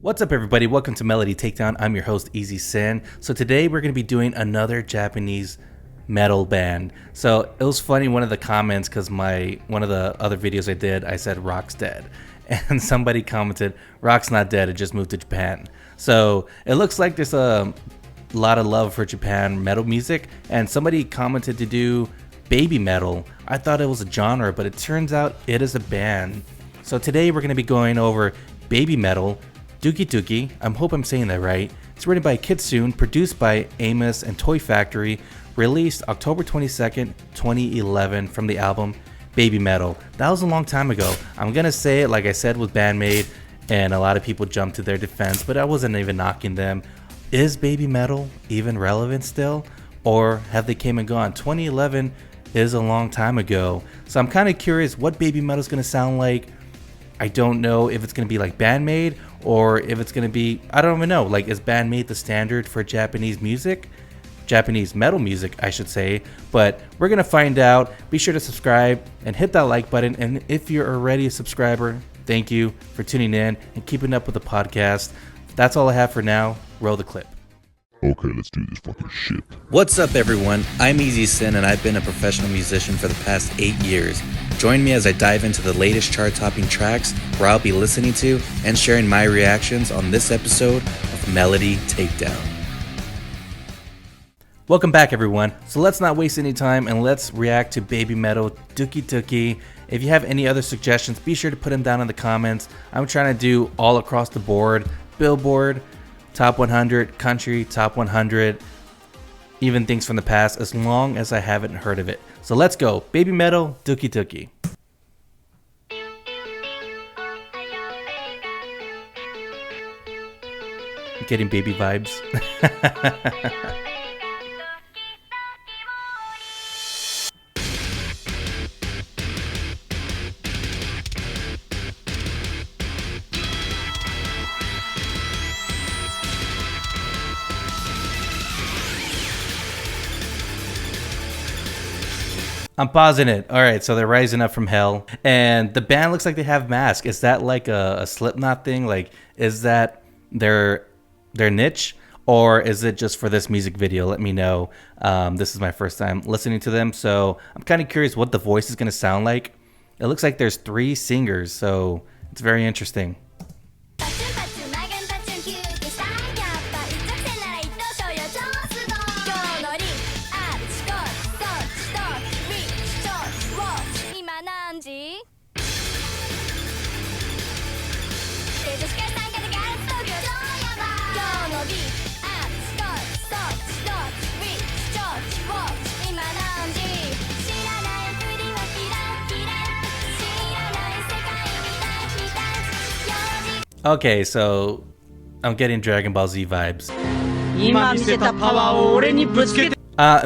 What's up, everybody? Welcome to Melody Takedown. I'm your host, Easy Sin. So today we're going to be doing another Japanese metal band. So it was funny, one of the comments, because one of the other videos I did, I said Rock's dead. And somebody commented, Rock's not dead, it just moved to Japan. So it looks like there's a lot of love for Japan metal music. And somebody commented to do BabyMetal. I thought it was a genre, but it turns out it is a band. So today we're going to be going over BabyMetal, Doki Doki, I hope I'm saying that right. It's written by Kitsune, produced by Amos and Toy Factory, released October 22nd, 2011 from the album BabyMetal. That was a long time ago. I'm gonna say it like I said with Bandmade, and a lot of people jumped to their defense, but I wasn't even knocking them. Is BabyMetal even relevant still? Or have they came and gone? 2011 is a long time ago. So I'm kind of curious what BabyMetal is gonna sound like. I don't know if it's going to be like Bandmade or if it's going to be, I don't even know, like is Bandmade the standard for Japanese music? Japanese metal music, I should say. But we're going to find out. Be sure to subscribe and hit that like button. And if you're already a subscriber, thank you for tuning in and keeping up with the podcast. That's all I have for now. Roll the clip. Okay, let's do this fucking shit. What's up, everyone? I'm Easy Sin, and I've been a professional musician for the past 8 years. Join me as I dive into the latest chart-topping tracks where I'll be listening to and sharing my reactions on this episode of Melody Takedown. Welcome back, everyone. So let's not waste any time and let's react to BabyMetal, Doki Doki. If you have any other suggestions, be sure to put them down in the comments. I'm trying to do all across the board, Billboard, Top 100, Country, Top 100, even things from the past, as long as I haven't heard of it. So let's go. BabyMetal, Doki Doki. Getting baby vibes. I'm pausing it. All right, so they're rising up from hell, and the band looks like they have masks. Is that like a Slipknot thing? Like, is that their niche, or is it just for this music video? Let me know. This is my first time listening to them, so I'm kind of curious what the voice is going to sound like. It looks like there's 3 singers, so it's very interesting. Okay, so I'm getting Dragon Ball Z vibes.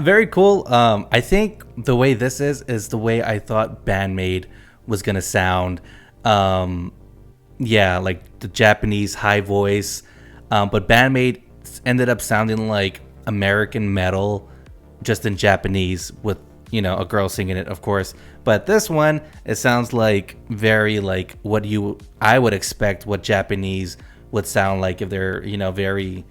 Very cool. I think the way this is the way I thought Bandmade was gonna sound. Yeah, like the Japanese high voice. But Bandmade ended up sounding like American metal, just in Japanese with, you know, a girl singing it, of course. But this one, it sounds like very like what I would expect what Japanese would sound like if they're, you know, very,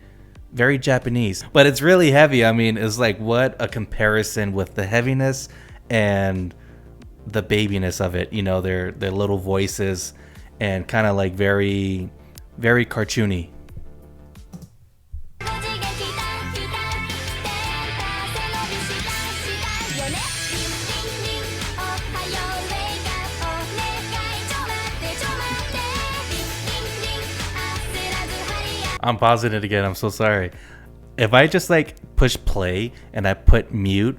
very Japanese. But it's really heavy. I mean, it's like what a comparison with the heaviness and the babiness of it. You know, their little voices and kind of like very, very cartoony. I'm pausing it again. I'm so sorry. If I just like push play and I put mute,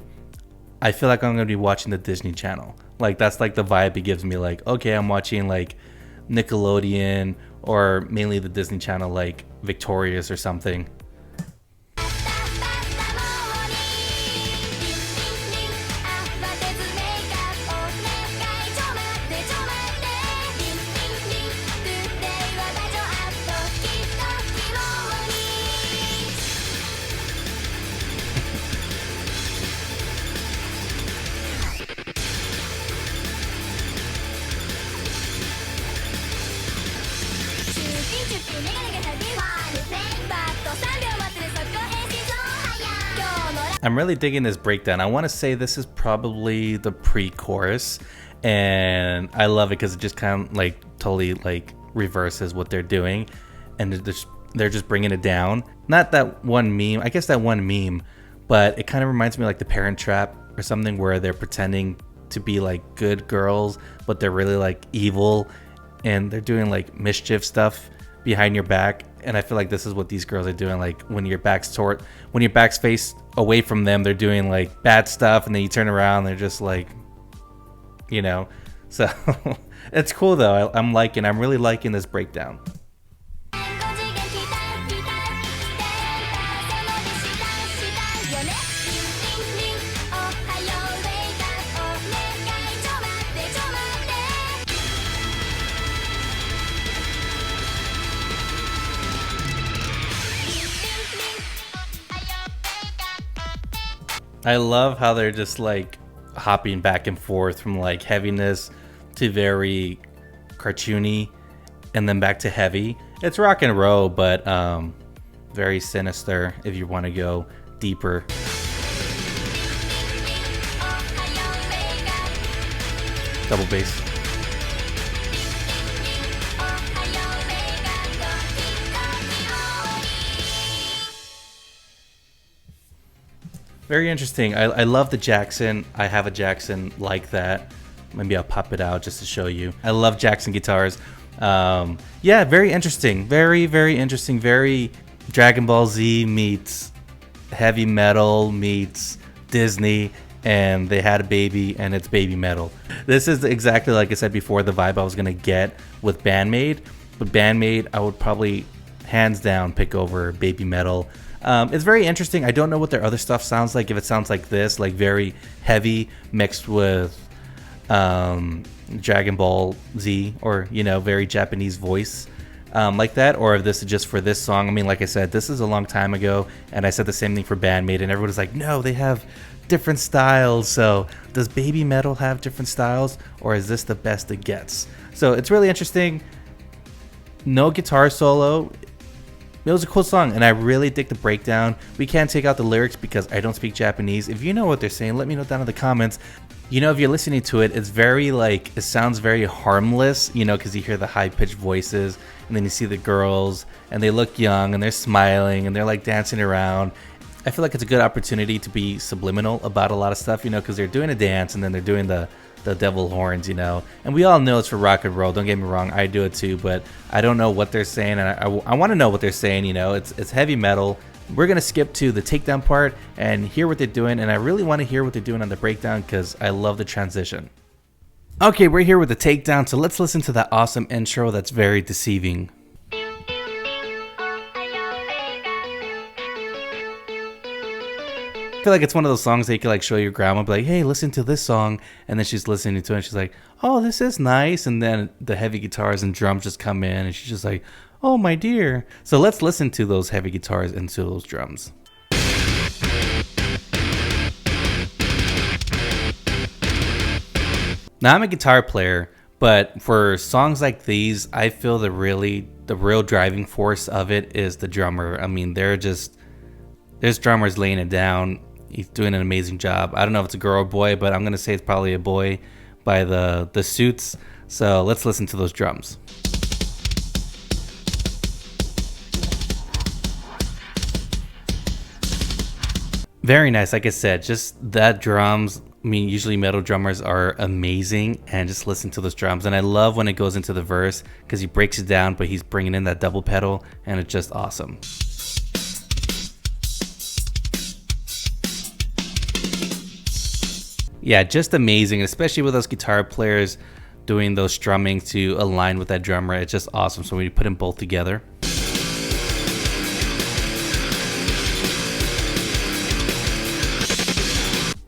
I feel like I'm going to be watching the Disney Channel. Like that's like the vibe it gives me. Like, okay, I'm watching like Nickelodeon or mainly the Disney Channel, like Victorious or something. I'm really digging this breakdown. I want to say this is probably the pre-chorus, and I love it because it just kind of like totally like reverses what they're doing, and they're just bringing it down. Not that one meme, I guess that one meme, but it kind of reminds me of like the Parent Trap or something, where they're pretending to be like good girls, but they're really like evil, and they're doing like mischief stuff behind your back. And I feel like this is what these girls are doing. Like when your back's faced away from them, they're doing like bad stuff, and then you turn around, they're just like, you know. So it's cool though. I'm really liking this breakdown. I love how they're just like hopping back and forth from like heaviness to very cartoony, and then back to heavy. It's rock and roll, but very sinister if you want to go deeper. Double bass. Very interesting. I love the Jackson. I have a Jackson like that. Maybe I'll pop it out just to show you. I love Jackson guitars. Yeah, very interesting. Very, very interesting. Very Dragon Ball Z meets heavy metal meets Disney, and they had a baby, and it's BabyMetal. This is exactly like I said before, the vibe I was going to get with BandMade. With BandMade, I would probably hands down pick over BabyMetal. It's very interesting. I don't know what their other stuff sounds like. If it sounds like this, like very heavy mixed with Dragon Ball Z, or very Japanese voice like that, or if this is just for this song. I mean, like I said, this is a long time ago, and I said the same thing for BandMade, and everyone was like, no, they have different styles. So does BabyMetal have different styles, or is this the best it gets? So it's really interesting. No guitar solo. It was a cool song, and I really dig the breakdown. We can't take out the lyrics because I don't speak Japanese. If you know what they're saying, let me know down in the comments. If you're listening to it, it's very like, it sounds very harmless, because you hear the high-pitched voices, and then you see the girls, and they look young, and they're smiling, and they're like dancing around. I feel like it's a good opportunity to be subliminal about a lot of stuff, because they're doing a dance, and then they're doing the devil horns, and we all know it's for rock and roll. Don't get me wrong, I do it too, but I don't know what they're saying, and I want to know what they're saying. It's heavy metal. We're gonna skip to the takedown part and hear what they're doing, and I really want to hear what they're doing on the breakdown because I love the transition. Okay, we're here with the takedown, so let's listen to that awesome intro that's very deceiving. I feel like it's one of those songs that you can like show your grandma, be like, hey, listen to this song, and then she's listening to it and she's like, oh, this is nice, and then the heavy guitars and drums just come in and she's just like, oh my dear. So let's listen to those heavy guitars and to those drums. Now, I'm a guitar player, but for songs like these, I feel the real driving force of it is the drummer. I mean, there's drummers laying it down. He's doing an amazing job. I don't know if it's a girl or boy, but I'm going to say it's probably a boy by the suits. So let's listen to those drums. Very nice. Like I said, just that drums. I mean, usually metal drummers are amazing, and just listen to those drums. And I love when it goes into the verse because he breaks it down, but he's bringing in that double pedal, and it's just awesome. Yeah, just amazing, especially with those guitar players doing those strumming to align with that drummer. It's just awesome. So when you put them both together.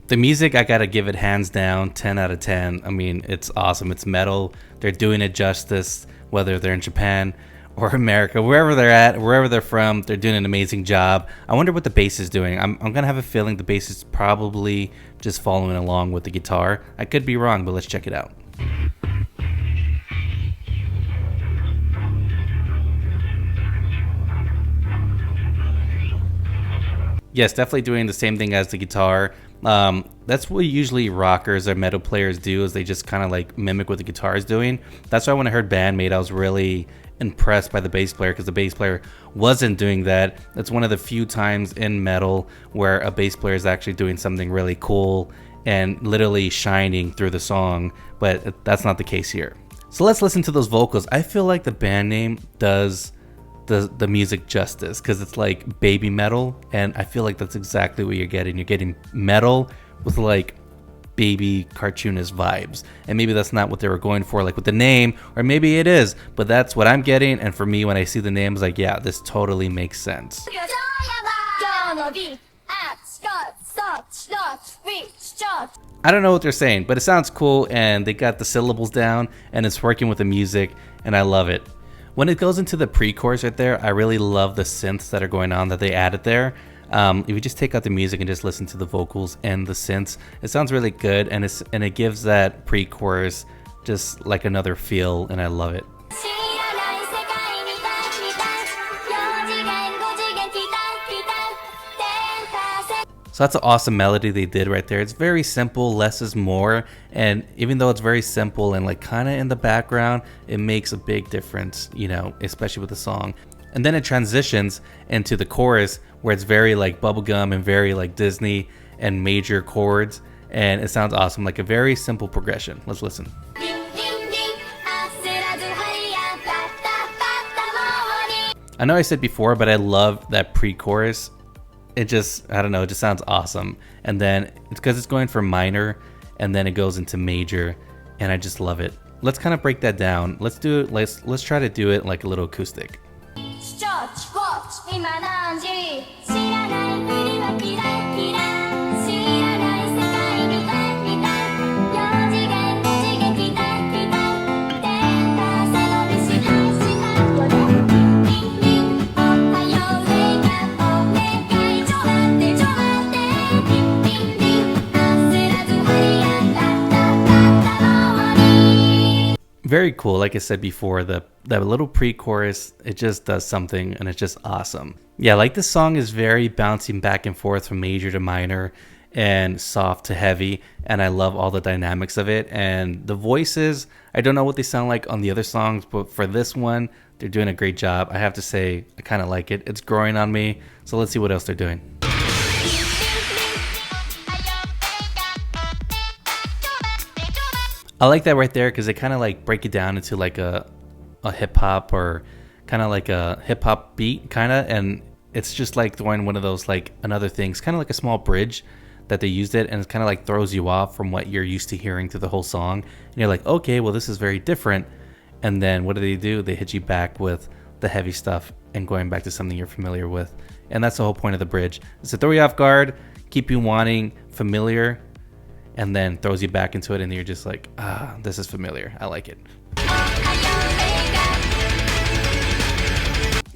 The music, I gotta give it hands down 10 out of 10. I mean, it's awesome. It's metal. They're doing it justice, whether they're in Japan or America, wherever they're at, wherever they're from, they're doing an amazing job. I wonder what the bass is doing. I'm gonna have a feeling the bass is probably just following along with the guitar. I could be wrong, but let's check it out. Yes, definitely doing the same thing as the guitar. That's what usually rockers or metal players do, is they just kind of like mimic what the guitar is doing. That's why when I heard BabyMetal, I was really impressed by the bass player, because the bass player wasn't doing that. That's one of the few times in metal where a bass player is actually doing something really cool and literally shining through the song, but that's not the case here. So let's listen to those vocals. I feel like the band name does the music justice, because it's like BabyMetal, and I feel like that's exactly what you're getting. You're getting metal with like baby cartoonist vibes, and maybe that's not what they were going for, like with the name, or maybe it is, but that's what I'm getting. And for me, when I see the name, I was like, yeah, this totally makes sense. I don't know what they're saying, but it sounds cool, and they got the syllables down, and it's working with the music, and I love it. When it goes into the pre-chorus right there, I really love the synths that are going on that they added there. If you just take out the music and just listen to the vocals and the synths, it sounds really good, and it gives that pre-chorus just like another feel, and I love it. So that's an awesome melody they did right there. It's very simple, less is more, and even though it's very simple and like kind of in the background, it makes a big difference, you know, especially with the song. And then it transitions into the chorus, where it's very like bubblegum and very like Disney and major chords, and it sounds awesome, like a very simple progression. Let's listen. I know I said before, but I love that pre-chorus. It just, I don't know, it just sounds awesome. And then it's because it's going from minor and then it goes into major, and I just love it. Let's kind of break that down. Let's do it. Let's try to do it like a little acoustic. Very cool. Like I said before, that little pre-chorus, it just does something, and it's just awesome. Yeah, like this song is very bouncing back and forth from major to minor and soft to heavy, and I love all the dynamics of it. And the voices, I don't know what they sound like on the other songs, but for this one, they're doing a great job. I have to say, I kind of like it. It's growing on me. So let's see what else they're doing. I like that right there, because they kind of like break it down into like a hip hop, or kind of like a hip hop beat kind of, and it's just like throwing one of those like another things, kind of like a small bridge that they used it, and it kind of like throws you off from what you're used to hearing through the whole song, and you're like, okay, well this is very different. And then what do? They hit you back with the heavy stuff and going back to something you're familiar with, and that's the whole point of the bridge, is to throw you off guard, keep you wanting familiar, and then throws you back into it, and you're just like, ah, this is familiar. I like it.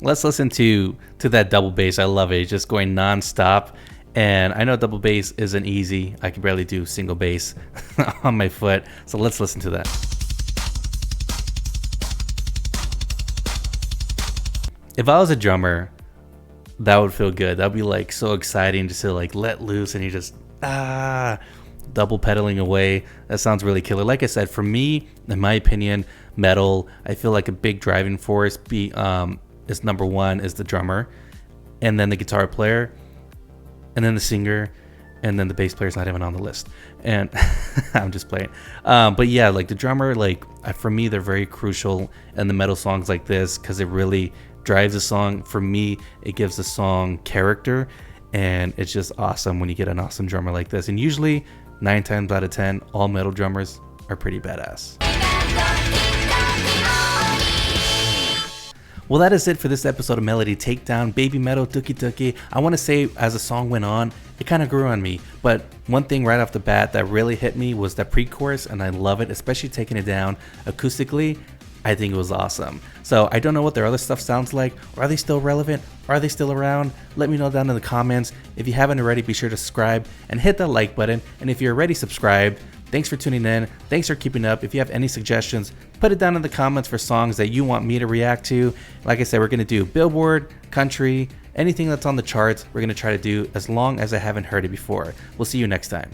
Let's listen to that double bass. I love it. It's just going non-stop. And I know double bass isn't easy. I can barely do single bass on my foot. So let's listen to that. If I was a drummer, that would feel good. That would be like so exciting, just to like let loose, and you just, double pedaling away. That sounds really killer. Like I said, for me, in my opinion, metal, I feel like a big driving force is number one is the drummer, and then the guitar player, and then the singer, and then the bass player's not even on the list. And I'm just playing. But yeah, like the drummer, like for me, they're very crucial in the metal songs like this, because it really drives the song. For me, it gives the song character, and it's just awesome when you get an awesome drummer like this. And usually 9 times out of 10, all metal drummers are pretty badass. Well, that is it for this episode of Melody Takedown, BabyMetal, Doki Doki. I want to say, as the song went on, it kind of grew on me. But one thing right off the bat that really hit me was that pre-chorus, and I love it, especially taking it down acoustically. I think it was awesome. So I don't know what their other stuff sounds like. Are they still relevant? Are they still around? Let me know down in the comments. If you haven't already, be sure to subscribe and hit that like button. And if you're already subscribed, Thanks for tuning in. Thanks for keeping up. If you have any suggestions, put it down in the comments for songs that you want me to react to. Like I said, we're going to do Billboard, country, anything that's on the charts, we're going to try to do as long as I haven't heard it before. We'll see you next time.